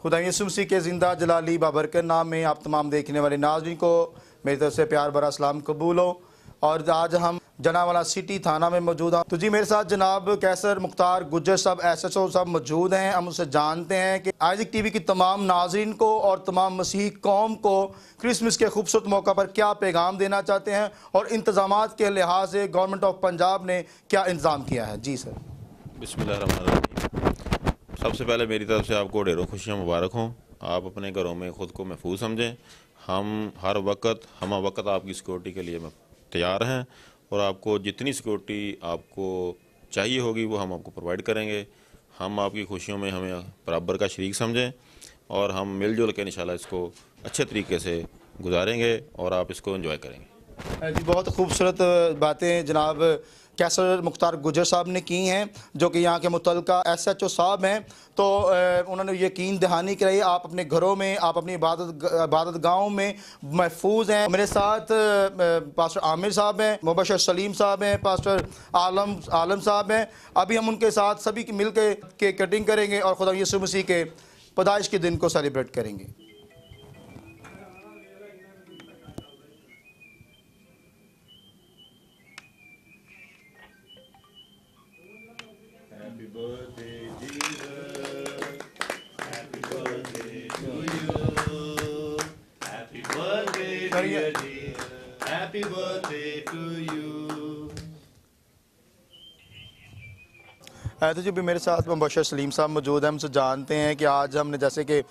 खुदा यीशु मसीह के ज़िंदा जलाली बाबरकत नाम में आप तमाम देखने वाले नाज़रीन को मेरी तरफ से प्यार भरा सलाम कबूल हो। और आज हम जनावाला सिटी थाना में मौजूद हैं। तो जी मेरे साथ जनाब कैसर मुख्तार गुज्जर साहब SHO साहब मौजूद हैं। हम उनसे जानते हैं कि आइज़िक TV की तमाम नाज़रीन को और तमाम मसीही कौम को क्रिसमस के खूबसूरत मौका पर क्या पैगाम देना चाहते हैं और इंतज़ामात के लिहाज से गवर्नमेंट ऑफ पंजाब ने क्या इंतज़ाम किया है। जी सर। बिस्मिल्लाहिर्रहमानिर्रहीम। सबसे पहले मेरी तरफ से आपको ढेरों खुशियाँ मुबारक हों। आप अपने घरों में ख़ुद को महफूज समझें। हम हर वक्त आपकी सिक्योरिटी के लिए तैयार हैं और आपको जितनी सिक्योरिटी आपको चाहिए होगी वो हम आपको प्रोवाइड करेंगे। हम आपकी खुशियों में हमें बराबर का शरीक समझें और हम मिलजुल के इंशाल्लाह इसको अच्छे तरीके से गुजारेंगे और आप इसको एंजॉय करेंगे। जी बहुत खूबसूरत बातें जनाब कैसर मुख्तार गुज्जर साहब ने की हैं, जो कि यहाँ के मुतल्लिका SHO साहब हैं। तो उन्होंने यकीन दहानी कराई आप अपने घरों में, आप अपनी इबादत गाहों में महफूज हैं। मेरे साथ पास्टर आमिर साहब हैं, मुबशर सलीम साहब हैं, पास्टर आलम साहब हैं। अभी हम उनके साथ सभी मिल के केक कटिंग करेंगे और खुदा यीशु मसीह के पैदाइश के दिन को सेलिब्रेट करेंगे। Happy birthday to you. तो जी भी मेरे साथ मुबशर सलीम साहब मौजूद हैं। हमसे जानते हैं कि आज हमने जैसे कि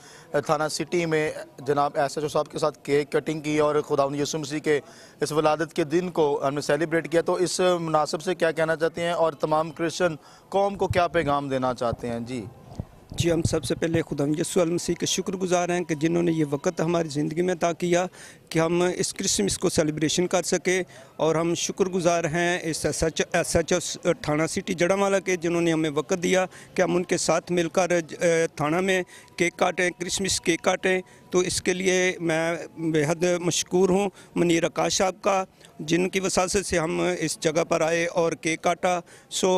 थाना सिटी में जनाब SHO साहब के साथ केक कटिंग की और खुदावंद यीशु मसीह के इस वलादत के दिन को हमने सेलिब्रेट किया। तो इस मुनासिब से क्या कहना चाहते हैं और तमाम क्रिश्चियन कौम को क्या पैगाम देना चाहते हैं। जी हम सबसे पहले खुदावंद यीशु मसीह के शुक्रगुजार हैं कि जिन्होंने ये वक्त हमारी ज़िंदगी में अता किया कि हम इस क्रिसमस को सेलिब्रेशन कर सके। और हम शुक्रगुजार हैं इस SHO थाना सिटी जड़ावाला के, जिन्होंने हमें वक्त दिया कि हम उनके साथ मिलकर थाना में केक काटें, क्रिसमस केक काटें। तो इसके लिए मैं बेहद मशकूर हूँ मुनीर आकाश साहब का, जिनकी वसासत से हम इस जगह पर आए और केक काटा। सो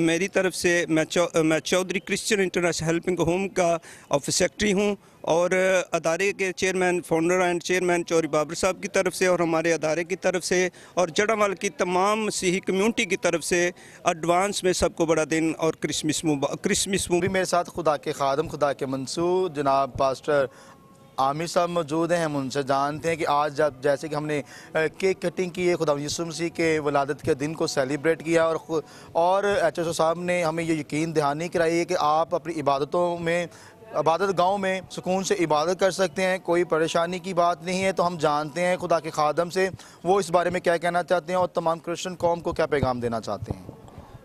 मेरी तरफ से मैं Chaudhary Christian International helping home का ऑफिस सेक्रेटरी हूँ और अदारे के chairman, founder and chairman Chaudhary Babar sahab की तरफ से और हमारे अदारे की तरफ से और जड़ावाल की तमाम मसीही कम्यूनिटी की तरफ से एडवांस में सबको बड़ा दिन और क्रिसमस भी मेरे साथ खुदा के खादम, खुदा के मंसूर जनाब पास्टर आमिर साहब मौजूद हैं। हम उनसे जानते हैं कि आज जब जैसे कि हमने केक कटिंग की है, खुदा यीशु मसीह के वलादत के दिन को सेलिब्रेट किया और SHO साहब ने हमें ये यकीन दहानी कराई है कि आप अपनी इबादत गाँव में सुकून से इबादत कर सकते हैं, कोई परेशानी की बात नहीं है। तो हम जानते हैं खुदा के खादम से वो इस बारे में क्या कहना चाहते हैं और तमाम क्रिश्चियन कौम को क्या पैगाम देना चाहते हैं।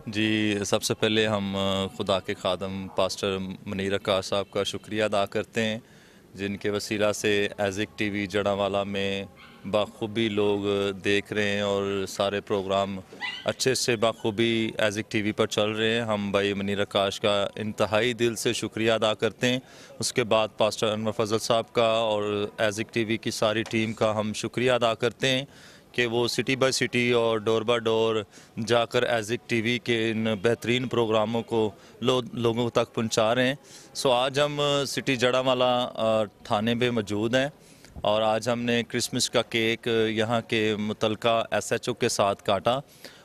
जी सबसे पहले हम खुदा के खादम पास्टर मुनीर आकाश साहब का शुक्रिया अदा करते हैं, जिनके वसीला से आइज़िक TV जड़ावाला में बाखूबी लोग देख रहे हैं और सारे प्रोग्राम अच्छे से बाखूबी आइज़िक TV पर चल रहे हैं। हम भाई मुनीर आकाश का इंतहाई दिल से शुक्रिया अदा करते हैं। उसके बाद पास्टर अनवर फजल साहब का और आइज़िक TV की सारी टीम का हम शुक्रिया अदा करते हैं कि वो सिटी बाय सिटी और डोर बाय डोर जाकर आइज़िक TV के इन बेहतरीन प्रोग्रामों को लोगों तक पहुंचा रहे हैं। सो आज हम सिटी जड़ावाला थाने पे मौजूद हैं और आज हमने क्रिसमस का केक यहाँ के मुतल्लिका SHO के साथ काटा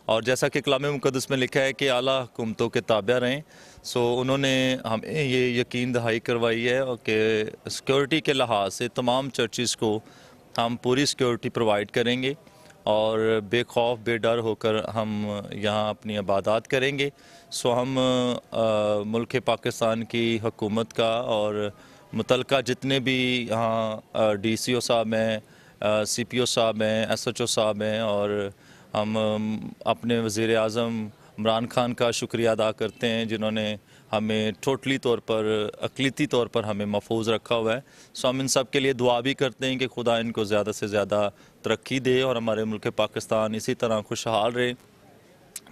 और जैसा कि कलाम मुक़द्दस में लिखा है कि आला हुकूमतों के ताबिया रहें। सो उन्होंने हमें ये यकीन दहाई करवाई है कि सिक्योरिटी के लिहाज से तमाम चर्चिज़ को हम पूरी सिक्योरिटी प्रोवाइड करेंगे और बेखौफ बेडर होकर हम यहाँ अपनी इबादत करेंगे। सो हम मुल्क पाकिस्तान की हुकूमत का और मुतल्लिका जितने भी यहाँ DCO साहब हैं, CPO साहब हैं, SHO साहब हैं और हम अपने वज़ीर आज़म इमरान खान का शुक्रिया अदा करते हैं, जिन्होंने हमें टोटली तौर पर अक़लीती तौर पर हमें महफूज रखा हुआ है। सो हम इन सब के लिए दुआ भी करते हैं कि खुदा इनको ज़्यादा से ज़्यादा तरक्की दे और हमारे मुल्क पाकिस्तान इसी तरह खुशहाल रहे,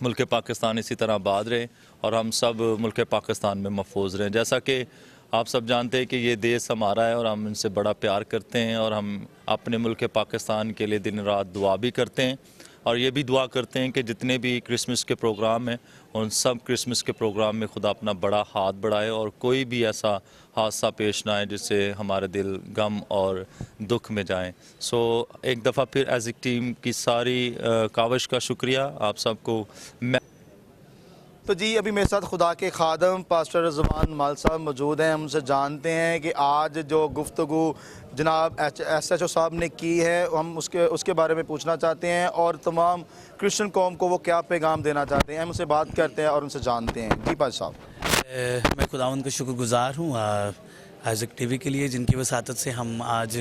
मुल्क पाकिस्तान इसी तरह आबाद रहे और हम सब मुल्क पाकिस्तान में महफूज रहें। जैसा कि आप सब जानते हैं कि ये देश हमारा है और हम इनसे बड़ा प्यार करते हैं और हम अपने मुल्क पाकिस्तान के लिए दिन रात दुआ भी करते हैं और ये भी दुआ करते हैं कि जितने भी क्रिसमस के प्रोग्राम हैं उन सब क्रिसमस के प्रोग्राम में खुदा अपना बड़ा हाथ बढ़ाए और कोई भी ऐसा हादसा पेश ना आए जिससे हमारे दिल गम और दुख में जाएं। सो एक दफ़ा फिर एज़ ए टीम की सारी काविश का शुक्रिया आप सबको। तो जी अभी मेरे साथ खुदा के खादम पास्टर रज़वान माल साहब मौजूद हैं। हम उनसे जानते हैं कि आज जो गुफ्तगू जनाब SHO साहब ने की है हम उसके बारे में पूछना चाहते हैं और तमाम क्रिश्चियन कौम को वो क्या पैगाम देना चाहते हैं। हम उनसे बात करते हैं और उनसे जानते हैं। जी पास साहब। मैं खुदावंद का शुक्रगुज़ार हूँ आइज़ेक टीवी के लिए, जिनकी वसातत से हम आज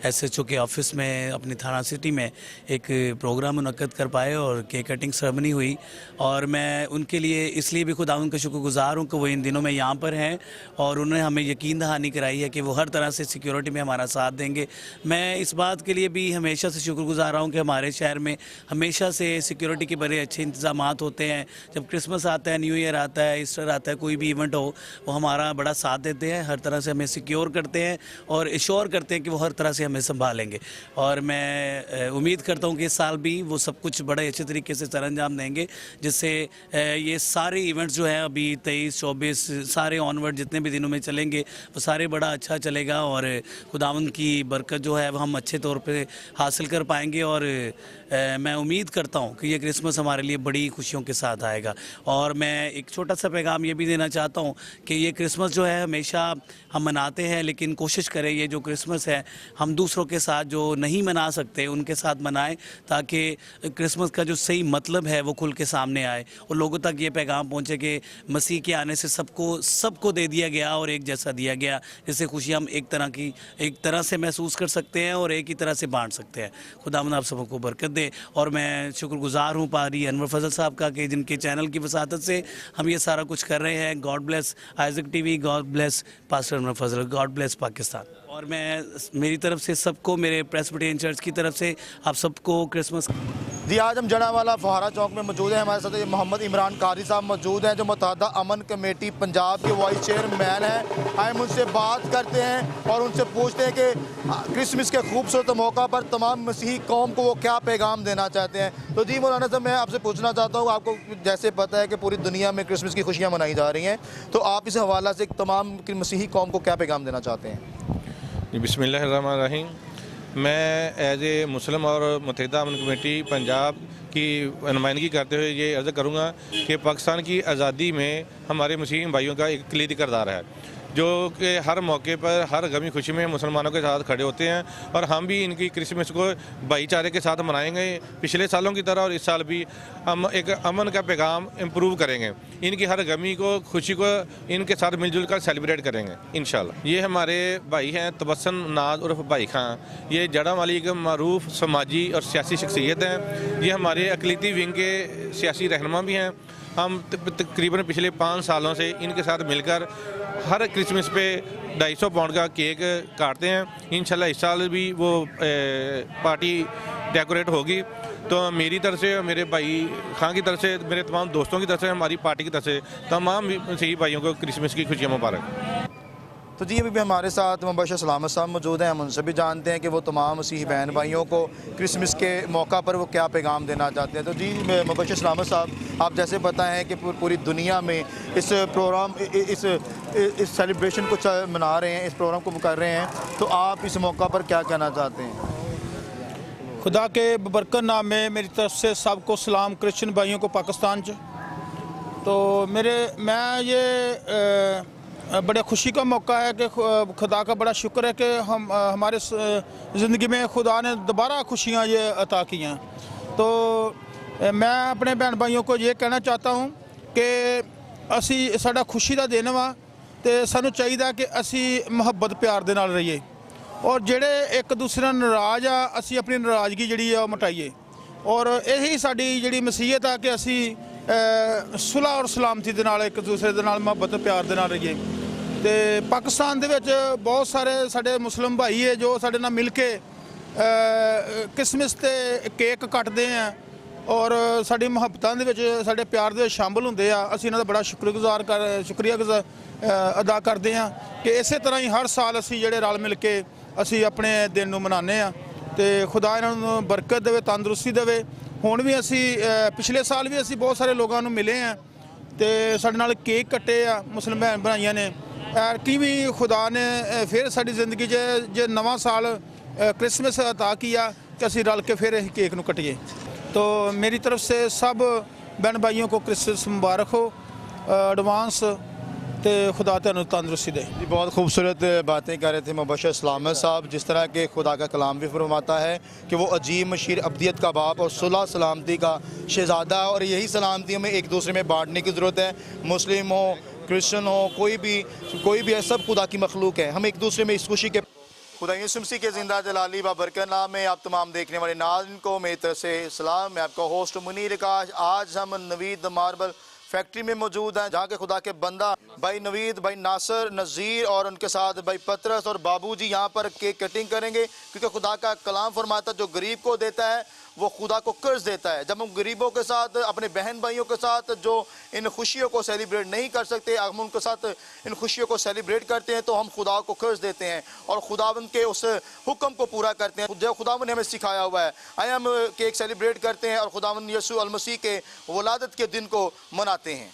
SHO के ऑफ़िस में अपनी थाना सिटी में एक प्रोग्राम मुनक्कद कर पाए और केक कटिंग सेरेमनी हुई। और मैं उनके लिए इसलिए भी खुदावंद का शुक्रगुज़ार हूँ कि वो इन दिनों में यहाँ पर हैं और उन्होंने हमें यकीन दहानी कराई है कि वो हर तरह से सिक्योरिटी में हमारा साथ देंगे। मैं इस बात के लिए भी हमेशा से शुक्रगुज़ार रहा हूँ कि हमारे शहर में हमेशा से सिक्योरिटी के बड़े अच्छे इंतज़ाम होते हैं। जब क्रिसमस आता है, न्यू ईयर आता है, ईस्टर आता है, कोई भी इवेंट हो, वो हमारा बड़ा साथ देते हैं, हर तरह से हमें सिक्योर करते हैं और एश्योर करते हैं कि वो हर तरह से हमें संभालेंगे। और मैं उम्मीद करता हूँ कि इस साल भी वो सब कुछ बड़े अच्छे तरीके से सरअंजाम देंगे, जिससे ये सारे इवेंट्स जो हैं अभी 23-24 सारे ऑनवर्ड जितने भी दिनों में चलेंगे वो सारे बड़ा अच्छा चलेगा और खुदावंद की बरकत जो है वो हम अच्छे तौर पे हासिल कर पाएंगे। और मैं उम्मीद करता हूँ कि ये क्रिसमस हमारे लिए बड़ी खुशियों के साथ आएगा। और मैं एक छोटा सा पैगाम ये भी देना चाहता हूँ कि ये क्रिसमस जो है हमेशा हम मनाते हैं, लेकिन कोशिश करें ये जो क्रिसमस है हम दूसरों के साथ जो नहीं मना सकते उनके साथ मनाएं, ताकि क्रिसमस का जो सही मतलब है वो खुल के सामने आए और लोगों तक ये पैगाम पहुँचे कि मसीह के आने से सबको दे दिया गया और एक जैसा दिया गया, जिससे खुशियाँ हम एक तरह से महसूस कर सकते हैं और एक ही तरह से बांट सकते हैं। खुदावंद आप सबको बरकत दे। और मैं शुक्रगुज़ार हूँ पारी अनवर फजल साहब का कि जिनके चैनल की वसातत से हम ये सारा कुछ कर रहे हैं। God bless Isaac TV, God bless pastor Anwar Fazal, God bless Pakistan. और मैं मेरी तरफ से सबको, मेरे प्रेस्बिटेरियन चर्च की तरफ से आप सबको क्रिसमस। जी आज हम जड़ावाला फुहारा चौक में मौजूद हैं। हमारे साथ मोहम्मद इमरान कारी साहब मौजूद हैं जो मुत्तहदा अमन कमेटी पंजाब के वाइस चेयरमैन हैं। हम उनसे बात करते हैं और उनसे पूछते हैं कि क्रिसमस के खूबसूरत मौका पर तमाम मसीही कौम को वो क्या पैगाम देना चाहते हैं। तो जी मौलाना साहब, मैं आपसे पूछना चाहता हूँ, आपको जैसे पता है कि पूरी दुनिया में क्रिसमस की खुशियाँ मनाई जा रही हैं, तो आप इस हवाला से तमाम मसीही कौम को क्या पैगाम देना चाहते हैं? बिस्मिल्लाहिर्रहमानिर्रहीम। मैं एज ए मुस्लिम और मुत्तहदा अमन कमेटी पंजाब की नुमाइंदगी करते हुए ये अर्ज़ करूँगा कि पाकिस्तान की आज़ादी में हमारे मुस्लिम भाइयों का एक कलीदी किरदार है, जो कि हर मौके पर हर गमी खुशी में मुसलमानों के साथ खड़े होते हैं। और हम भी इनकी क्रिसमस को भाईचारे के साथ मनाएंगे पिछले सालों की तरह, और इस साल भी हम एक अमन का पैगाम इम्प्रूव करेंगे। इनकी हर गमी को, खुशी को इनके साथ मिलजुल कर सेलिब्रेट करेंगे इंशाल्लाह। ये हमारे भाई हैं तबस्सुम नाज उर्फ भाई खां। ये जड़ावाली एक मरूफ समाजी और सियासी शख्सियत हैं। ये हमारे अक़लीती विंग के सियासी रहनुमा भी हैं। हम तकरीबन पिछले 5 सालों से इनके साथ मिलकर हर क्रिसमस पे 250 पाउंड का केक काटते हैं। इंशाल्लाह इस साल भी वो पार्टी डेकोरेट होगी। तो मेरी तरफ से, मेरे भाई खां की तरफ से, मेरे तमाम दोस्तों की तरफ से, हमारी पार्टी की तरफ से तमाम मसीही भाइयों को क्रिसमस की खुशियाँ मुबारक। तो जी अभी भी हमारे साथ मुबशर सलामत साहब मौजूद हैं। हम उनसे भी जानते हैं कि वो तमाम मसीही बहन भाइयों को क्रिसमस के मौका पर वो क्या पैगाम देना चाहते हैं। तो जी मुबशर सलामत साहब, आप जैसे पता है कि पूरी दुनिया में इस प्रोग्राम इस सेलिब्रेशन को मना रहे हैं, इस प्रोग्राम को कर रहे हैं, तो आप इस मौका पर क्या कहना चाहते हैं? खुदा के बरकत नाम में मेरी तरफ से सबको सलाम क्रिश्चियन भाइयों को पाकिस्तान च। तो मैं ये बड़े खुशी का मौका है कि खुदा का बड़ा शुक्र है कि हमारे ज़िंदगी में खुदा ने दोबारा खुशियाँ ये अता की हैं। तो मैं अपने भैन भाइयों को ये कहना चाहता हूँ कि असी साडा खुशी का दिन वा, तो सानू चाहिए कि असी मुहब्बत प्यार दे नाल रहिए और जेड़े एक दूसरे नाराज़ आ असी अपनी नाराज़गी जिहड़ी आ मिटाइए। और यही साडी जिहड़ी मसीहत आ कि असी सुलह और सलामती दे नाल एक दूसरे दे नाल मुहब्बत प्यार दे नाल रहिए। तो पाकिस्तान दे विच बहुत सारे साडे मुस्लिम भाई है जो साडे नाल मिल के क्रिसमस ते केक कटदे हैं और साडी मुहब्बतां दे विच साडे प्यार दे शामिल हुंदे आ। असीं इन्हां दा बड़ा शुक्रिया अदा करते हैं कि इसे तरह ही हर साल असीं जिहड़े रल मिल के असीं अपने दिन नूं मनाने आ। तो खुदा इन्हां नूं बरकत देवे, तंदुरुस्ती देवे। हुण भी असी पिछले साल भी असी बहुत सारे लोगों को मिले हैं तो साडे नाल केक कट्टे आ मुस्लिम भैन भाइयों ने ਐਰਕੀ ਵੀ ਖੁਦਾ ਨੇ ਫਿਰ ਸਾਡੀ ਜ਼ਿੰਦਗੀ 'ਚ ਜੇ ਨਵਾਂ ਸਾਲ क्रिसमस अता किया कि ਅਸੀਂ रल के फिर केक ਨੂੰ कटिए। तो मेरी तरफ से सब बहन भाइयों को क्रिसमस मुबारक हो एडवांस, तो खुदा तुहानू तंदुरुस्ती दे। जी बहुत खूबसूरत बातें कर रहे थे मुबशर सलामत साहब, जिस तरह के खुदा का कलाम भी फरमाता है कि वो अजीब मशीर अब्दियत का बाप और सुलह सलामती का शहज़ादा है, और यही सलामती हमें एक दूसरे में बांटने की ज़रूरत है। मुस्लिम हो, क्रिश्चन हो, कोई भी है, सब खुदा की मखलूक है। हम एक दूसरे में इस खुशी के खुदा यीशु मसीह के ज़िंदा जलाली बाबरकत नाम में आप तमाम देखने वाले नाज़रीन को मेरी तरफ से सलाम। मैं आपका होस्ट मुनीर आकाश। आज हम नवीद मार्बल फैक्ट्री में मौजूद हैं, जहाँ के खुदा के बंदा भाई नवीद, भाई नासर, नज़ीर और उनके साथ भाई पतरस और बाबू जी यहाँ पर केक कटिंग करेंगे, क्योंकि खुदा का कलाम फरमाता जो गरीब को देता है वो खुदा को कर्ज देता है। जब हम गरीबों के साथ, अपने बहन भाइयों के साथ जो इन खुशियों को सेलिब्रेट नहीं कर सकते, हम उनके साथ इन खुशियों को सेलिब्रेट करते हैं, तो हम खुदा को कर्ज देते हैं और खुदावंद के उस हुक्म को पूरा करते हैं जो खुदावंद ने हमें सिखाया हुआ है। आए हम केक सेलिब्रेट करते हैं और खुदावंद यीशु अल मसीह के वलादत के दिन को मनाते हैं।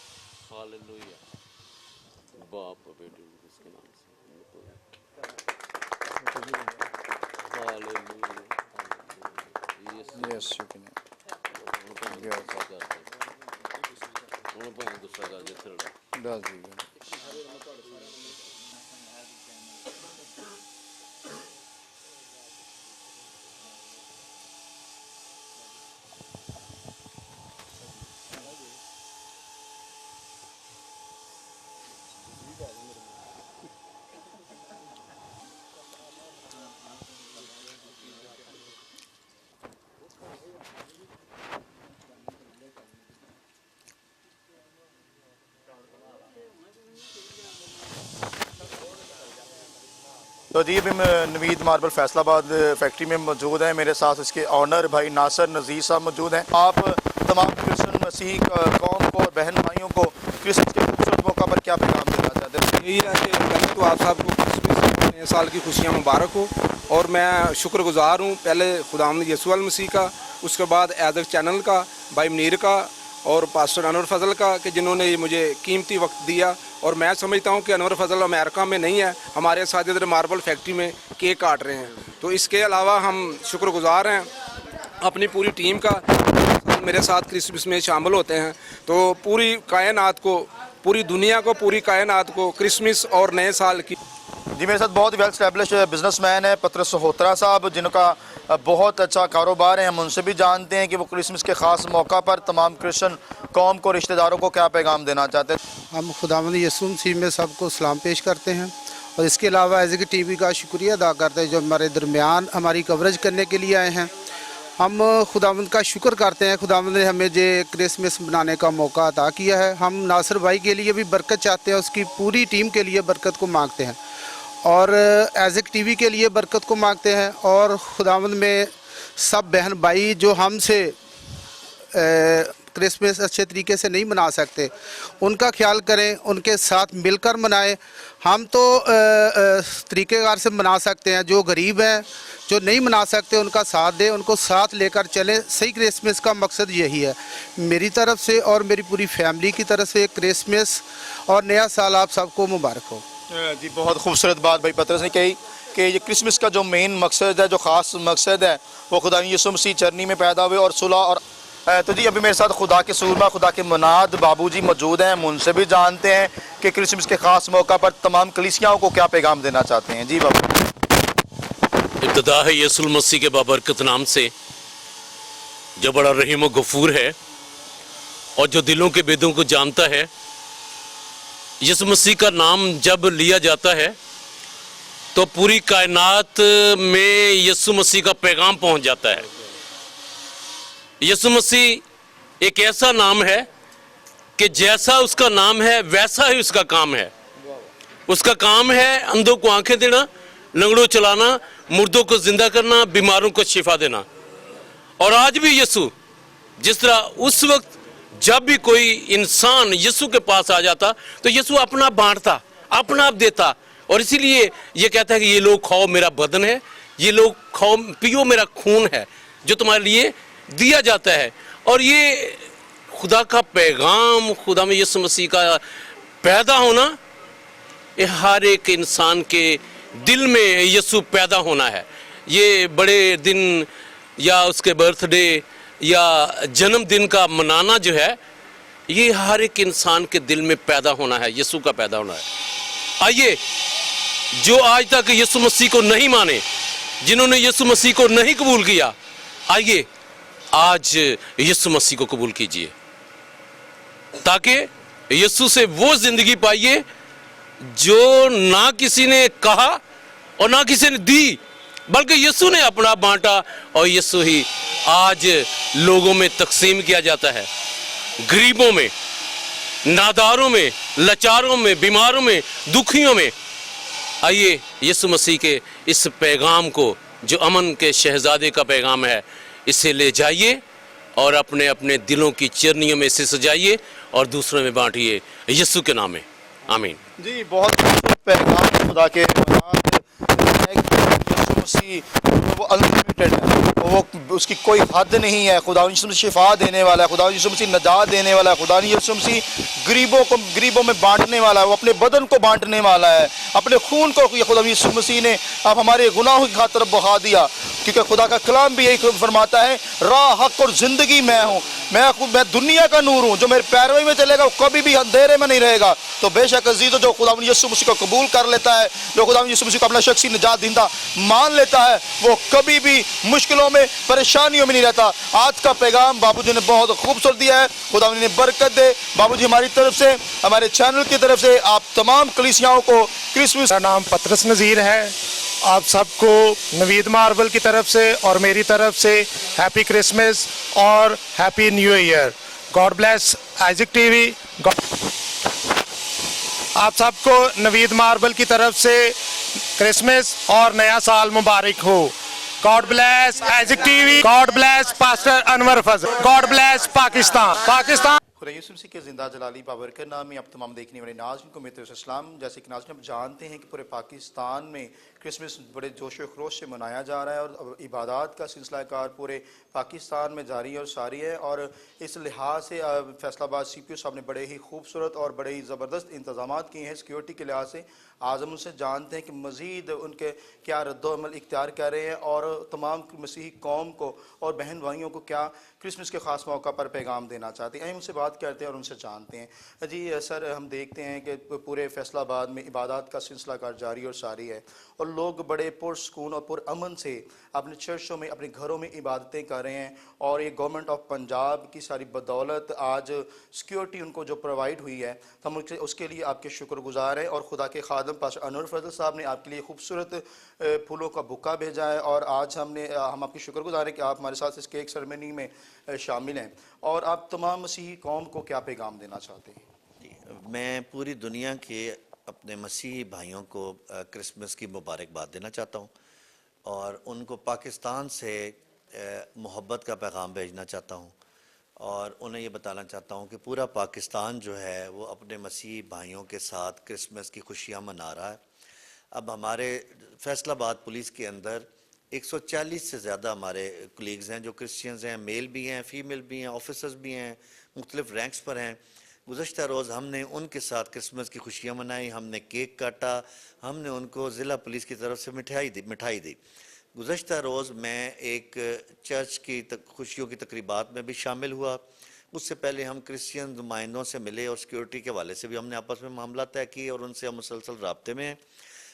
Yes, you can. तो जी अभी मैं नवीद मार्बल फैसलाबाद फैक्ट्री में मौजूद है। मेरे साथ इसके ऑनर भाई नासर नज़ीर साहब मौजूद हैं। आप तमाम क्रिश्चियन मसीह कौम को और बहन भाइयों को क्रिसमस के खूबसूरत मौका पर क्या पैगाम देना चाहते हैं? यही है कि पहले तो आप सबको क्रिसमस नए साल की खुशियाँ मुबारक हो, और मैं शुक्रगुजार हूँ पहले खुदावंद यीशु अल मसीह का, उसके बाद एज़क चैनल का, भाई मुनीर का और पास्टर अनवर फजल का, कि जिन्होंने ये मुझे कीमती वक्त दिया। और मैं समझता हूँ कि अनवर फजल अमेरिका में नहीं है, हमारे साथ इधर मार्बल फैक्ट्री में केक काट रहे हैं। तो इसके अलावा हम शुक्रगुजार हैं अपनी पूरी टीम का, मेरे साथ क्रिसमस में शामिल होते हैं। तो पूरी कायनात को, पूरी दुनिया को, पूरी कायनात को क्रिसमस और नए साल की। जी मेरे साथ बहुत वेल स्टैब्लिश बिजनेसमैन है पतरस होत्रा साहब, जिनका बहुत अच्छा कारोबार है। हम उनसे भी जानते हैं कि वो क्रिसमस के ख़ास मौका पर तमाम क्रिश्चियन कौम को, रिश्तेदारों को क्या पैगाम देना चाहते हैं। हम खुदावंद यीशु मसीह में सबको सलाम पेश करते हैं, और इसके अलावा एज़क टीवी का शुक्रिया अदा करते हैं जो हमारे दरमियान हमारी कवरेज करने के लिए आए हैं। हम खुदावंद का शुक्र करते हैं, खुदावंद ने हमें जो क्रिसमस मनाने का मौका अता किया है। हम नासर भाई के लिए भी बरकत चाहते हैं, उसकी पूरी टीम के लिए बरकत को मांगते हैं, और एज़क टीवी के लिए बरकत को मांगते हैं। और खुदावंद में सब बहन भाई जो हमसे क्रिसमस अच्छे तरीके से नहीं मना सकते, उनका ख्याल करें, उनके साथ मिलकर मनाएं। हम तो तरीक़ेकार से मना सकते हैं, जो गरीब हैं, जो नहीं मना सकते, उनका साथ दें, उनको साथ लेकर चलें। सही क्रिसमस का मकसद यही है। मेरी तरफ से और मेरी पूरी फैमिली की तरफ से क्रिसमस और नया साल आप सबको मुबारक हो। जी बहुत खूबसूरत बात भाई पतरस ने कही कि ये क्रिसमस का जो मेन मकसद है, जो ख़ास मकसद है, वो खुदा यीशु मसीह चरनी में पैदा हुए और सुलह। और तो जी अभी मेरे साथ खुदा के सूरमा, खुदा के मुनाद बाबूजी मौजूद हैं। हम उनसे भी जानते हैं कि क्रिसमस के ख़ास मौका पर तमाम कलीसियाओं को क्या पैगाम देना चाहते हैं। जी बाबू। इब्तिदा है यीशु मसीह के बाबरकत नाम से, जो बड़ा रहीम व गफूर है और जो दिलों के भेदों को जानता है। यीशु मसीह का नाम जब लिया जाता है तो पूरी कायनात में यीशु मसीह का पैगाम पहुंच जाता है। यीशु मसीह एक ऐसा नाम है कि जैसा उसका नाम है वैसा ही उसका काम है। उसका काम है अंधों को आंखें देना, लंगड़ों चलाना, मुर्दों को जिंदा करना, बीमारों को शिफा देना। और आज भी यीशु जिस तरह उस वक्त जब भी कोई इंसान यीशु के पास आ जाता तो यीशु अपना बांटता, अपना आप देता। और इसीलिए ये कहता है कि ये लोग खाओ मेरा बदन है, ये लोग खाओ पियो मेरा खून है, जो तुम्हारे लिए दिया जाता है। और ये खुदा का पैगाम, खुदा में यीशु मसीह का पैदा होना ये हर एक इंसान के दिल में यीशु पैदा होना है। ये बड़े दिन या उसके बर्थडे या जन्मदिन का मनाना जो है, ये हर एक इंसान के दिल में पैदा होना है, यीशु का पैदा होना है। आइए, जो आज तक यीशु मसीह को नहीं माने, जिन्होंने यीशु मसीह को नहीं कबूल किया, आइए आज यीशु मसीह को कबूल कीजिए, ताकि यीशु से वो जिंदगी पाइए जो ना किसी ने कहा और ना किसी ने दी, बल्कि यीशु ने अपना बांटा और यीशु ही आज लोगों में तकसीम किया जाता है। गरीबों में, नादारों में, लाचारों में, बीमारों में, दुखियों में। आइए यीशु मसीह के इस पैगाम को, जो अमन के शहजादे का पैगाम है, इसे ले जाइए और अपने अपने दिलों की चिरनियों में इसे सजाइए और दूसरों में बांटिए यीशु के नाम में। आमीन। जी, बहुत खूबसूरत पैगाम खुदा के यीशु मसीह वो अनलिमिटेड है, वो उसकी कोई हद नहीं है। खुदा यीशु मसीह शिफा देने वाला है, खुदा यीशु मसीह नजात देने वाला है, खुदा यीशु मसीह गरीबों में बांटने वाला है, वो अपने बदन को बांटने वाला है, अपने खून को खुदा यीशु मसीह ने अब हमारे गुनाहों की खातिर बहा दिया। क्योंकि खुदा का कलाम भी यही फरमाता है, राह, हक और ज़िंदगी मैं हूँ, मैं दुनिया का नूर हूँ, जो मेरे पैरवी में चलेगा वो कभी भी अंधेरे में नहीं रहेगा। तो बेशक अजीज़, जो खुदा यीशु मसीह को कबूल कर लेता है, जो खुदा यीशु मसीह को अपना शख्सी निजात दींदा मान लेता है, वो कभी भी मुश्किलों में, परेशानियों में नहीं रहता। आज का पैगाम बाबूजी ने बहुत खूबसूरत दिया है, खुदा ने बरकत दे। बाबूजी, हमारी तरफ से, हमारे चैनल की तरफ से आप तमाम कलीसियाओं को क्रिसमस। मेरा नाम पतरस नज़ीर है। आप सबको नवीद मार्बल की तरफ से और मेरी तरफ से हैप्पी क्रिसमस और happy new year. God bless Isaac TV. आप सबको नवीद मार्बल की तरफ से क्रिसमस और नया साल मुबारक हो। God bless Isaac TV. God bless pastor Anwar Fazal. God bless Pakistan. खुदा यीशु मसीह के ज़िंदा जलाली बाबरकत नाम में आप तमाम देखने वाले नाज़रीन को मेरे तरफ से सलाम। जैसे कि नाज़रीन, आप जानते हैं कि पूरे पाकिस्तान में क्रिसमस बड़े जोश व खरोश से मनाया जा रहा है और इबादत का सिलसिला कार पूरे पाकिस्तान में जारी और सारी है। और इस लिहाज से फैसलाबाद CPO साहब ने बड़े ही खूबसूरत और बड़े ही ज़बरदस्त इंतजाम किए हैं सिक्योरिटी के लिहाज से। आज हम उनसे जानते हैं कि मज़ीद उनके क्या रद्दोअमल इख्तियार कर रहे हैं और तमाम मसीही कौम को और बहन भाइयों को क्या क्रिसमस के ख़ास मौका पर पैगाम देना चाहते हैं। हम उनसे बात करते हैं और उनसे जानते हैं। जी सर, हम देखते हैं कि पूरे फैसलाबाद में इबादत का सिलसिला कार जारी और सारी है और लोग बड़े पुरसकून और पुरअमन से अपने चर्चों में, अपने घरों में इबादतें कर रहे हैं। और ये गवर्नमेंट ऑफ पंजाब की सारी बदौलत आज सिक्योरिटी उनको जो प्रोवाइड हुई है, तो हम उसके लिए आपके शुक्रगुजार हैं। और खुदा के खादम पास अनवर फजल साहब ने आपके लिए खूबसूरत फूलों का बुक्का भेजा है और आज हम आपके शुक्रगुजार हैं कि आप हमारे साथ इस केक सेरेमनी में शामिल हैं। और आप तमाम मसीही कौम को क्या पैगाम देना चाहते हैं? मैं पूरी दुनिया के अपने मसीही भाइयों को क्रिसमस की मुबारकबाद देना चाहता हूँ और उनको पाकिस्तान से मोहब्बत का पैगाम भेजना चाहता हूँ और उन्हें ये बताना चाहता हूँ कि पूरा पाकिस्तान जो है वो अपने मसीही भाइयों के साथ क्रिसमस की खुशियाँ मना रहा है। अब हमारे फैसलाबाद पुलिस के अंदर 140 से ज़्यादा हमारे कलीग्स हैं जो क्रिश्चियंस हैं, मेल भी हैं, फीमेल भी हैं, ऑफिसर्स भी हैं, मुख्तलिफ रैंक्स पर हैं। गुज़श्ता रोज़ हमने उनके साथ क्रिसमस की खुशियाँ मनाई, हमने केक काटा, हमने उनको ज़िला पुलिस की तरफ से मिठाई दी। गुज़श्ता रोज़ मैं एक चर्च की खुशियों की तकरीबात में भी शामिल हुआ। उससे पहले हम क्रिश्चियन नुमाइंदों से मिले और सिक्योरिटी के हवाले से भी हमने आपस में मामला तय किए और उनसे हम मुसलसल राब्ते में हैं।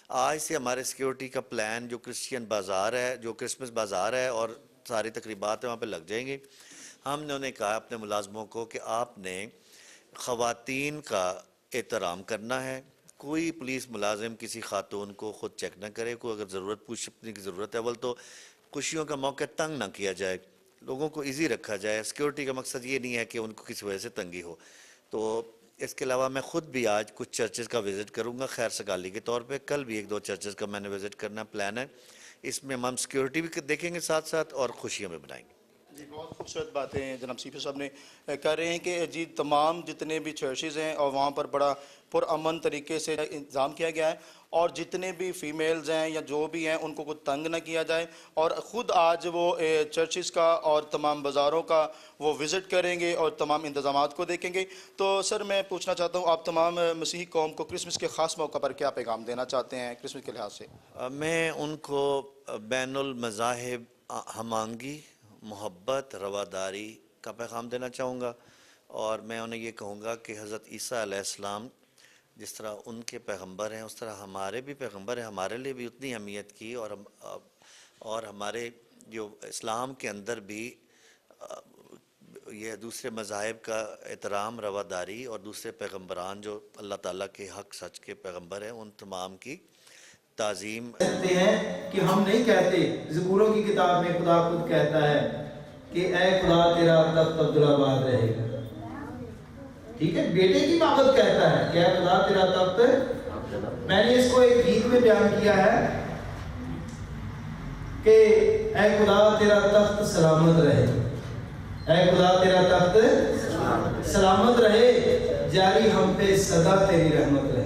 आज से हमारे सिक्योरिटी का प्लान जो क्रिश्चियन बाज़ार है, जो क्रिसमस बाज़ार है और सारी तकरीबात वहाँ पे लग जाएंगी। हमने उन्हें कहा अपने मुलाजमों को कि आपने ख़वातीन का एहतराम करना है। कोई पुलिस मुलाजिम किसी खातून को ख़ुद चेक ना करे, कोई अगर ज़रूरत पूछने की ज़रूरत है, अव्वल तो खुशियों का मौका तंग ना किया जाए, लोगों को इजी रखा जाए। सिक्योरिटी का मकसद ये नहीं है कि उनको किसी वजह से तंगी हो। तो इसके अलावा मैं ख़ुद भी आज कुछ चर्चेज़ का विज़िट करूँगा खैर सगाली के तौर पे। कल भी 1-2 चर्चेज़ का मैंने विज़िट करना प्लान है। इसमें हम सिक्योरिटी भी देखेंगे साथ साथ और खुशियाँ भी बनाएंगे। जी, बहुत खूबसूरत बातें जनाब CPO साहब ने कर रहे हैं कि जी तमाम जितने भी चर्चेज़ हैं और वहाँ पर बड़ा पुरअमन तरीके से इंतज़ाम किया गया है और जितने भी फीमेल्स हैं या जो भी हैं उनको कुछ तंग ना किया जाए, और ख़ुद आज वो चर्चिज़ का और तमाम बाज़ारों का वो विज़िट करेंगे और तमाम इंतज़ामात को देखेंगे। तो सर मैं पूछना चाहता हूँ, आप तमाम मसीही कौम को क्रिसमस के ख़ास मौका पर क्या पैगाम देना चाहते हैं क्रिसमस के लिहाज से? मैं उनको बैनुल मज़ाहिब हमांगी, मोहब्बत, रवादारी का पैगाम देना चाहूँगा। और मैं उन्हें ये कहूँगा कि हज़रत ईसा अलैहिस्सलाम जिस तरह उनके पैगंबर हैं उस तरह हमारे भी पैगंबर हैं, हमारे लिए भी उतनी अहमियत की। और हमारे जो इस्लाम के अंदर भी ये दूसरे मज़ाहिब का एहतराम, रवादारी और दूसरे पैगंबरान जो अल्लाह ताला के हक सच के पैगंबर हैं उन तमाम की ताज़ीम कहते हैं कि हम नहीं कहते। ज़बूरों की किताब में खुदा खुद कहता है कि ऐ खुदा तेरा तख्त अब्दुल्लाबाद रहेगा। ठीक है, बेटे की बाबत कहता है क्या खुदा तेरा तख्त। मैंने इसको एक गीत में बयान किया है कि ऐ खुदा तेरा तख्त सलामत रहे, ऐ खुदा तेरा तख्त सलामत रहे, जारी हम पे सदा तेरी रहमत रहे।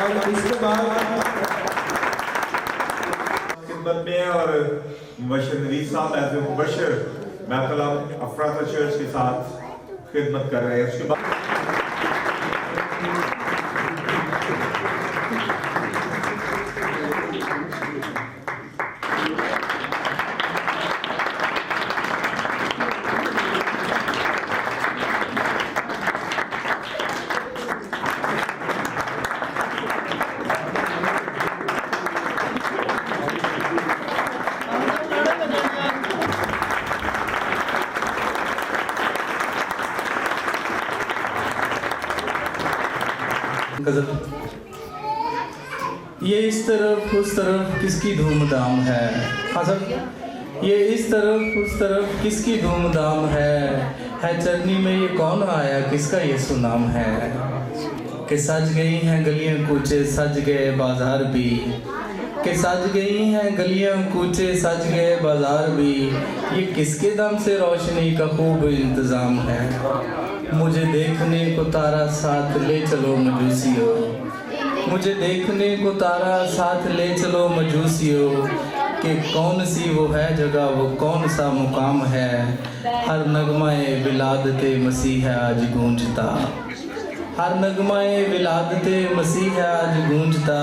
और इसके बाद खिदमत में और मुबशर नवीद साहब एज ए मुबशर महफिल अफराता चर्च के साथ खिदमत कर रहे हैं। उसके बाद ये इस तरफ उस तरफ किसकी धूमधाम है। हाँ सर, ये इस तरफ उस तरफ किसकी धूमधाम है चरनी में ये कौन आया किसका ये सुनाम है। कि सज गई हैं गलियां कूचे सज गए बाजार भी, कि सज गई हैं गलियां कूचे सज गए बाजार भी, ये किसके दम से रोशनी का खूब इंतज़ाम है। मुझे देखने को तारा साथ ले चलो मजूसियों, मुझे देखने को तारा साथ ले चलो मजूसियों, कि कौन सी वो है जगह वो कौन सा मुकाम है। हर नगमाए विलादते मसीह आज गूंजता, हर नगमाए विलादते मसीह आज गूंजता,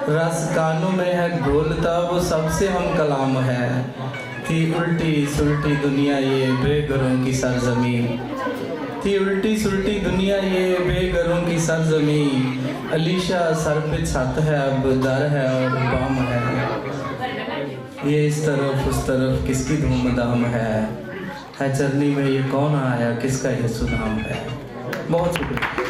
रस कानों में है घोलता वो सबसे हम कलाम है। थी उल्टी सुल्टी दुनिया ये बेघरों की सरजमीन, थी उल्टी सुल्टी दुनिया ये बेघरों की सरजमीन, अलीशा सर पे छत है अब दर है और बाम है। ये इस तरफ उस तरफ किसकी धूमधाम है चरनी में ये कौन आया किसका ये सुनाम है। बहुत शुक्रिया।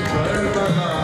करबला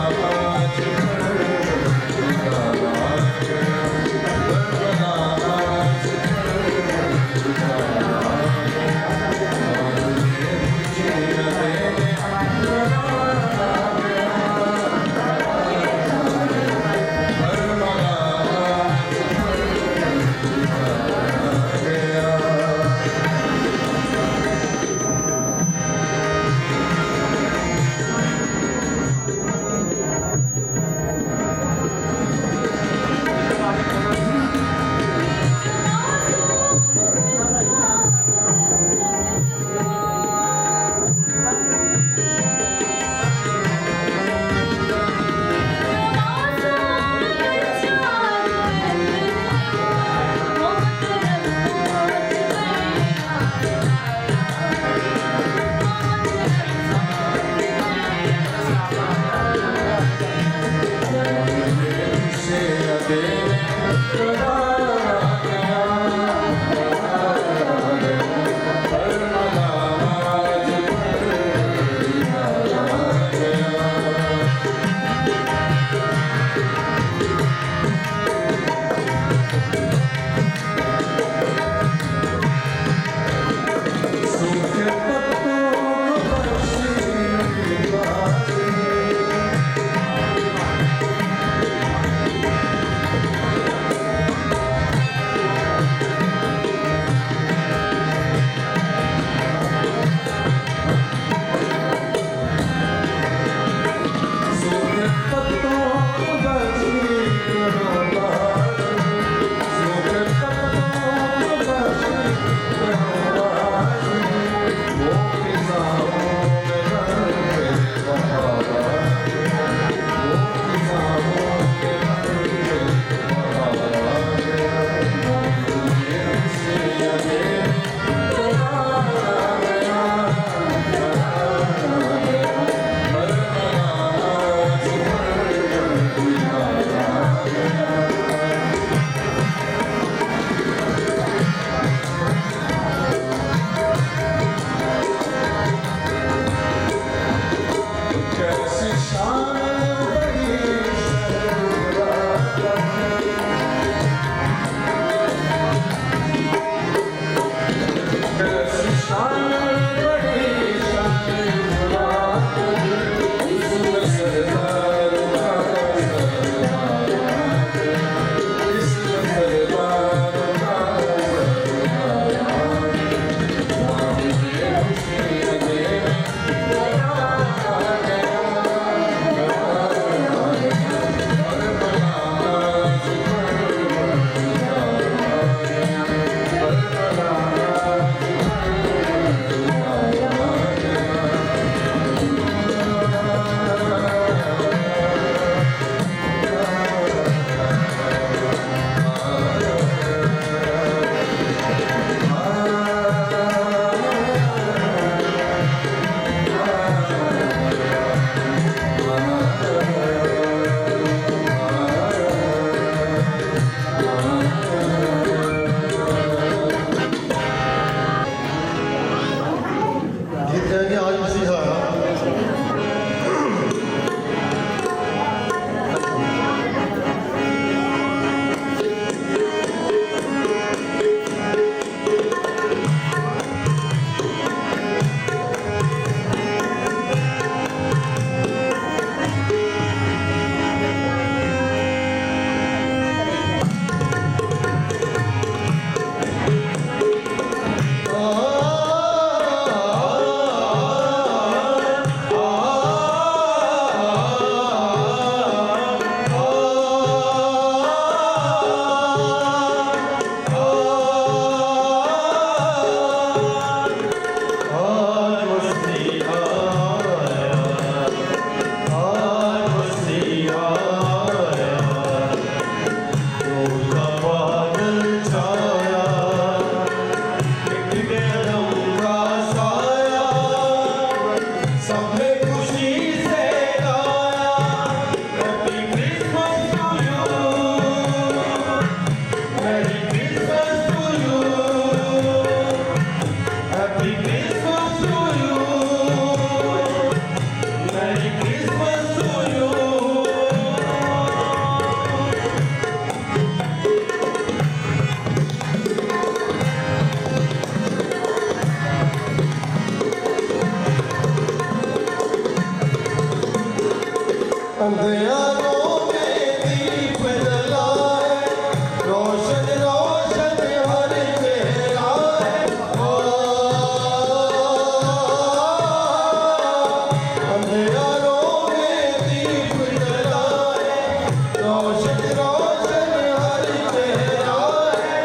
रोशन रोशन हर चेहरा है,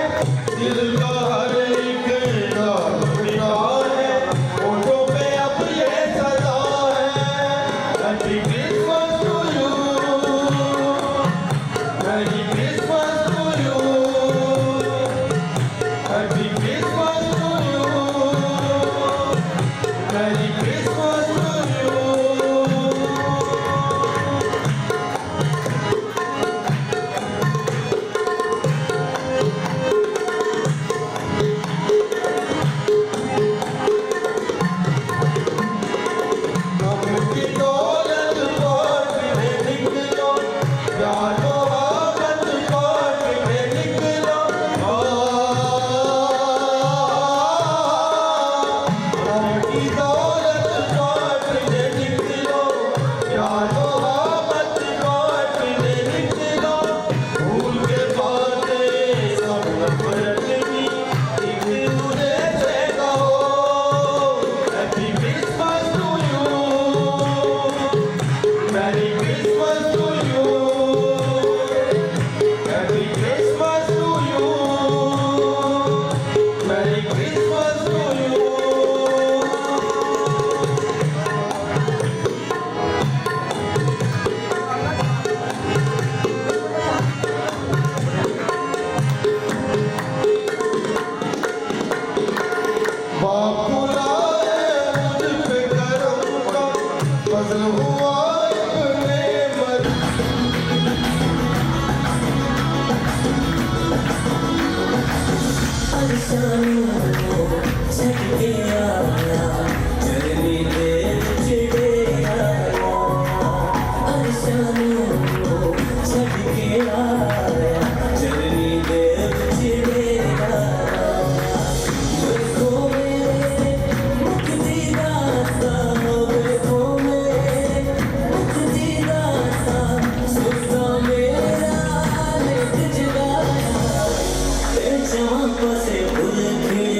दिल का हर एक राज मेरा है, होठों पे अब ये सदा है। Happy Christmas to you, merry Christmas to you, happy Christmas to you, merry Christmas to you. की दौलत बांट में निकलो, प्यार मोहब्बत बांट में निकलो। की दौलत बांट में निकलो, प्यार मोहब्बत बांट में निकलो। भूल के बातें सब नफरत की, एक दूसरे से कहो happy Christmas to you, merry Christmas to you, happy Christmas to you, merry Christmas to you. बापू लाए मुझ पे करम का, फजल हुआ इब्ने मरियम। से भूल के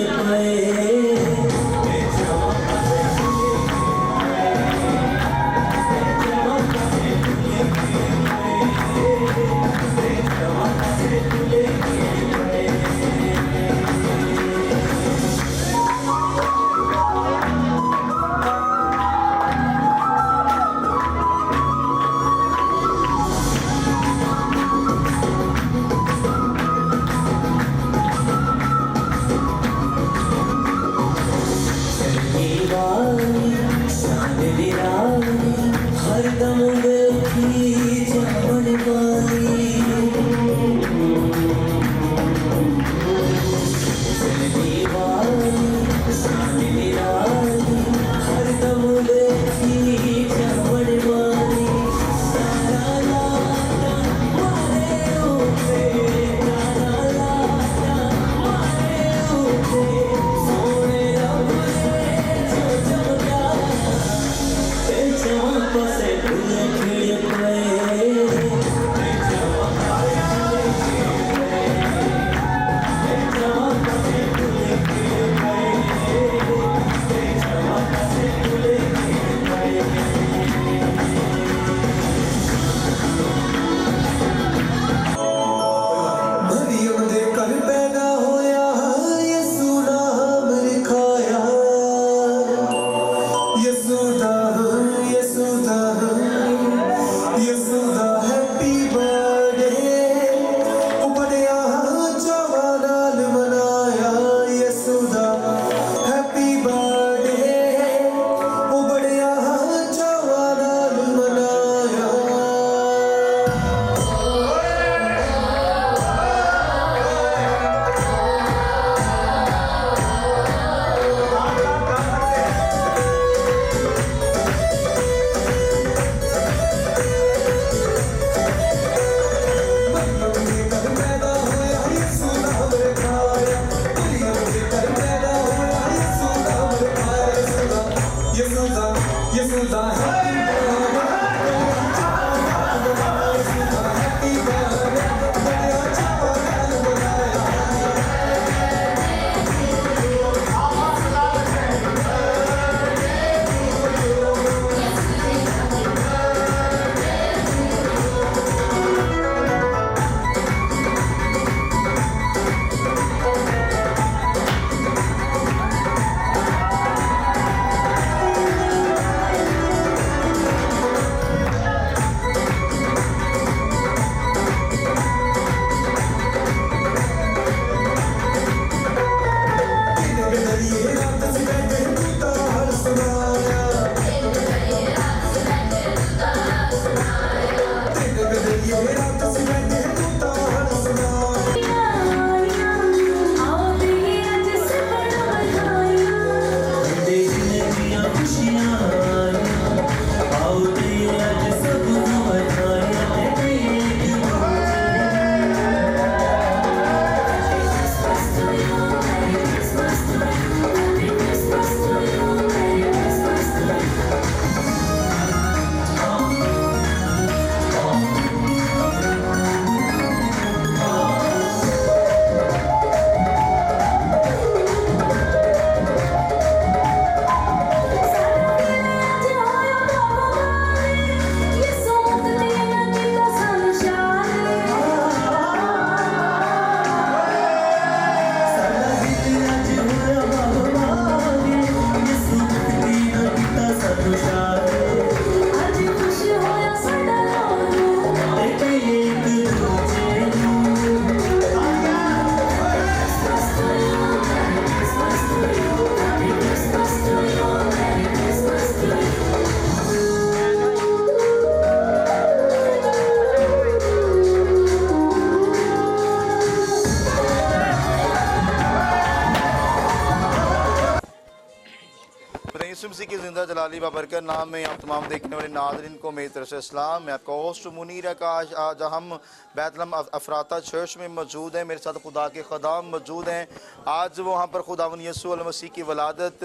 ताली बाबरकत नाम में आप तमाम देखने वाले नाज़रीन को मेरी तरफ से इस्लाम। मैं आपका होस्ट मुनीर आकाश। आज हम बैतलहम अफराता चर्च में मौजूद हैं। मेरे साथ खुदा के ख़दाम मौजूद हैं। आज वहाँ पर खुदावन यीशु अलैहि मसीह की वलादत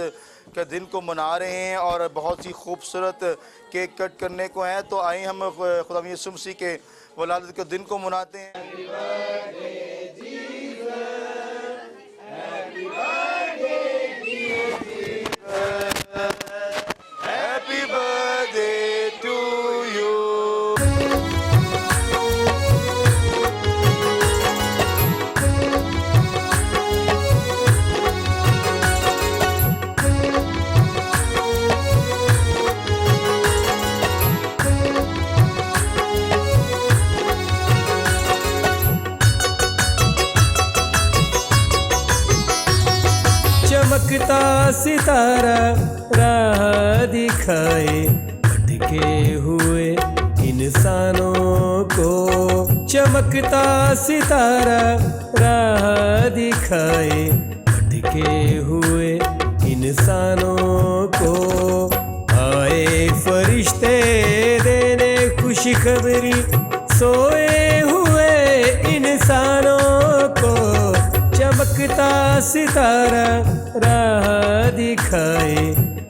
के दिन को मना रहे हैं और बहुत ही खूबसूरत केक कट करने को हैं। तो आइए हम खुदावन यीशु मसीह के वलादत के दिन को मनाते हैं। Happy birthday to you. चमकता सितारा राह दिखाए भटके हुए इंसानों को। चमकता सितारा राह दिखाए भटके हुए इंसानों को। आए फरिश्ते देने खुशखबरी सोए हुए इंसानों को। चमकता सितारा राह दिखाए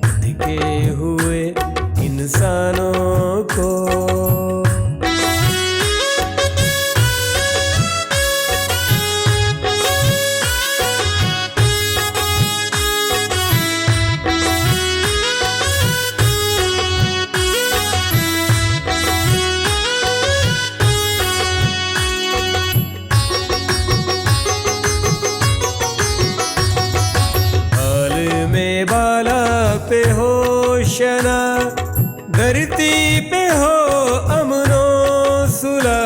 भटके हुए इंसानों को। पे हो शना धरती पे हो अमनो सुला।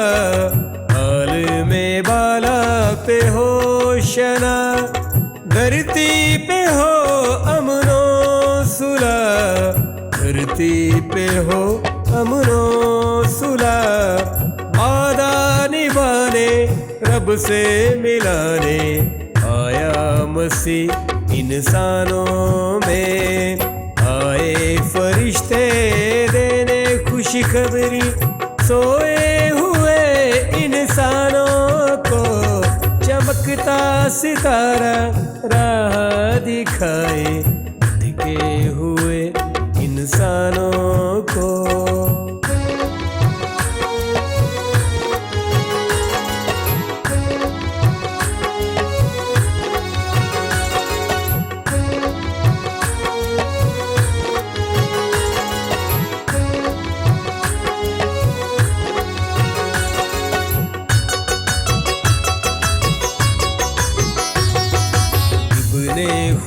हाल में बाला पे हो शना धरती पे हो अमनो सुला। धरती पे हो अमनो सुला। वादा निभाने रब से मिलाने आया मसीह इंसानों में। आए फरिश्ते देने खुशखबरी सोए हुए इंसानों को। चमकता सितारा राह दिखाए भटके हुए इंसानों को।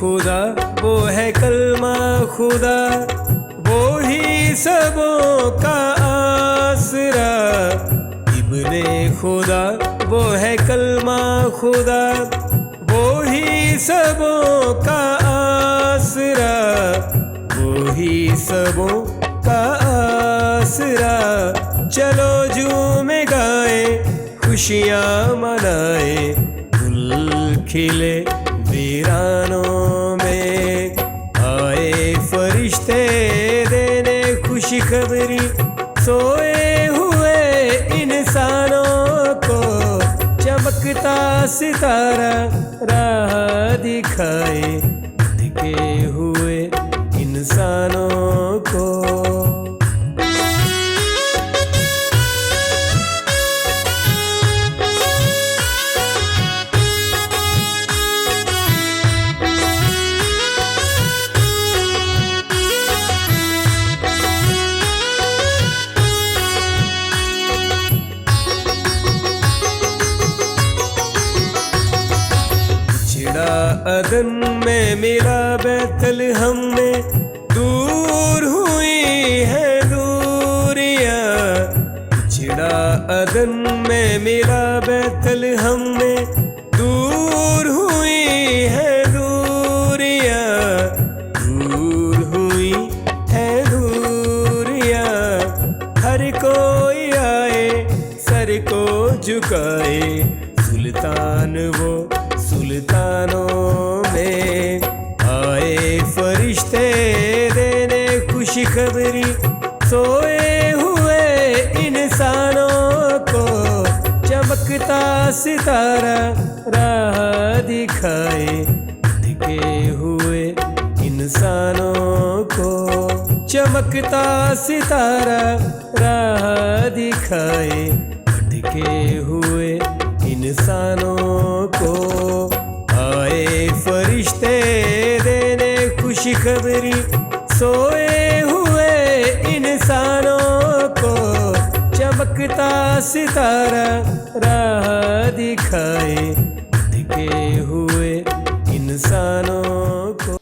खुदा वो है कलमा खुदा वो ही सबों का आसरा। इब्ने खुदा वो है कलमा खुदा वो ही सबों का आसरा। वो ही सबों का आसरा। चलो झूमे गाए खुशियाँ मनाए गुल खिले वीरानों में। आए फरिश्ते देने खुशखबरी सोए हुए इंसानों को। चमकता सितारा राह दिखाए भटके हुए इंसानों को। अदन में मिला बैतलहम में दूर हुई है दूरियां। छिड़ा अदन में मिला बैतलहम में दूर हुई है दूरियां। दूर हुई है दूरियां। हर कोई आए सर को झुकाए सुल्तान वो सुल्तानों में। आए फरिश्ते देने खुश खुशखबरी सोए हुए इंसानों को चमकता सितारा राह दिखाए दिखे हुए इंसानों को चमकता सितारा राह दिखाए दिखे हुए इंसानों को आए फरिश्ते देने खुशखबरी सोए हुए इंसानों को चमकता सितारा राह दिखाए दिखे हुए इंसानों को।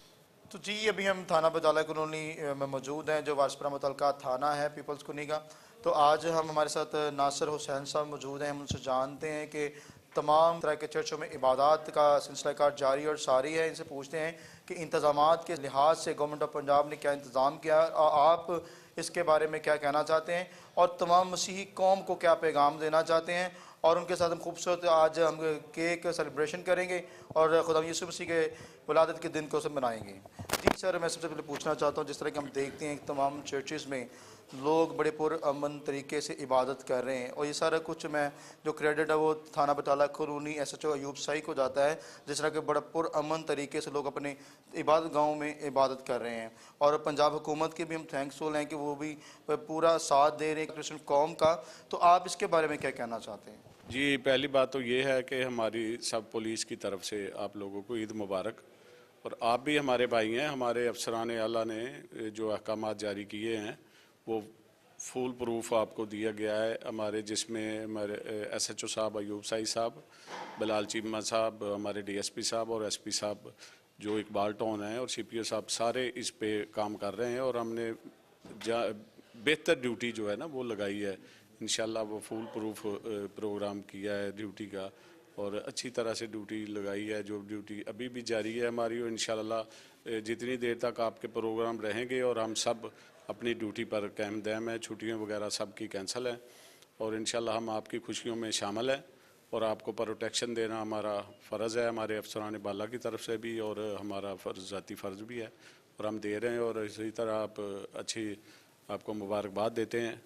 तो जी अभी हम थाना बटाला कॉलोनी में मौजूद हैं, जो वारसपुरा मुतलका थाना है पीपल्स कॉलोनी का। तो आज हम हमारे साथ नासिर हुसैन साहब मौजूद हैं। हम उनसे जानते हैं कि तमाम तरह के चर्चों में इबादत का सिलसिला जारी और सारी है। इनसे पूछते हैं कि इंतज़ामात के लिहाज से गवर्नमेंट ऑफ पंजाब ने क्या इंतज़ाम किया और आप इसके बारे में क्या कहना चाहते हैं और तमाम मसीही कौम को क्या पैगाम देना चाहते हैं। और उनके साथ हम खूबसूरत आज हम केक सेलिब्रेशन करेंगे और खुदा यीशु मसीह के वलादत के दिन को सब मनाएंगे। जी सर, मैं सबसे पहले पूछना चाहता हूँ, जिस तरह कि हम देखते हैं तमाम चर्चेज़ में लोग बड़े पुरअमन तरीके से इबादत कर रहे हैं और ये सारा कुछ मैं जो क्रेडिट है वो थाना बटाला कॉलोनी SHO अयूब शाही को जाता है, जिस तरह के बड़ा पुरअमन तरीके से लोग अपने इबादत गाँव में इबादत कर रहे हैं। और पंजाब हुकूमत के भी हम थैंक्सफुल हैं कि वो भी पूरा साथ दे रहे हैं क्रिश्चियन कौम का। तो आप इसके बारे में क्या कहना चाहते हैं? जी, पहली बात तो ये है कि हमारी सब पुलिस की तरफ से आप लोगों को ईद मुबारक। और आप भी हमारे भाई हैं। हमारे अफसरान आला ने जो अहकामात जारी किए हैं वो फुल प्रूफ आपको दिया गया है हमारे, जिसमें हमारे SHO साहब अयूब शाही साहब, बिलाल चीमा साहब, हमारे DSP साहब और SP साहब जो इकबाल टॉन है और CPO साहब सारे इस पे काम कर रहे हैं। और हमने बेहतर ड्यूटी जो है ना वो लगाई है। इंशाल्लाह वो फुल प्रूफ प्रोग्राम किया है ड्यूटी का और अच्छी तरह से ड्यूटी लगाई है। जो ड्यूटी अभी भी जारी है हमारी, और इंशाल्लाह जितनी देर तक आपके प्रोग्राम रहेंगे और हम सब अपनी ड्यूटी पर कायम दायम है, छुट्टियां वगैरह सब की कैंसिल है और इंशाल्लाह हम आपकी खुशियों में शामिल हैं और आपको प्रोटेक्शन देना हमारा फ़र्ज़ है, हमारे अफसरान बाला की तरफ से भी और हमारा ज़ाती फ़र्ज़ भी है और हम दे रहे हैं। और इसी तरह आप अच्छी आपको मुबारकबाद देते हैं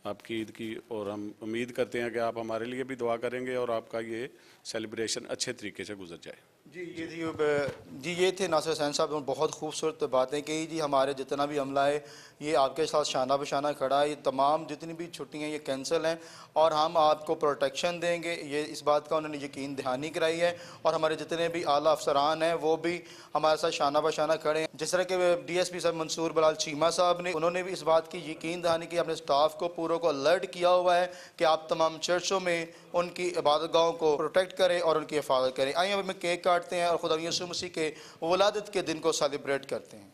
आपकी ईद की और हम उम्मीद करते हैं कि आप हमारे लिए भी दुआ करेंगे और आपका ये सेलिब्रेशन अच्छे तरीके से गुजर जाए। जी ये थे नासिर हुसैन साहब, उन्होंने बहुत खूबसूरत बातें कही। जी हमारे जितना भी अमला है ये आपके साथ शाना बशाना खड़ा है। ये तमाम जितनी भी छुट्टियां ये कैंसिल हैं और हम आपको प्रोटेक्शन देंगे, ये इस बात का उन्होंने यकीन दहानी कराई है। और हमारे जितने भी आला अफसरान हैं वो भी हमारे साथ शाना बशाना खड़े हैं। जिस तरह के DSP साहब मंसूर बिलाल चीमा साहब ने, उन्होंने भी इस बात की यकीन दहानी की, अपने स्टाफ को पूरों को अलर्ट किया हुआ है कि आप तमाम चर्चों में उनकी इबादत गाहों को प्रोटेक्ट करें और उनकी हिफाजत करें। आइए अब में केक काटते हैं और खुदा यीशु मसीह के वलादत के दिन को सेलिब्रेट करते हैं।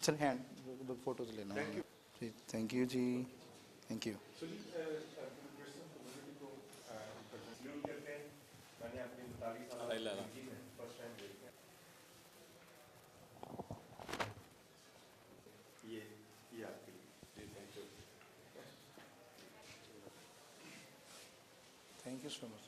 चल हैंड फोटोज लेना। Thank you ji, thank you. Thank you so much.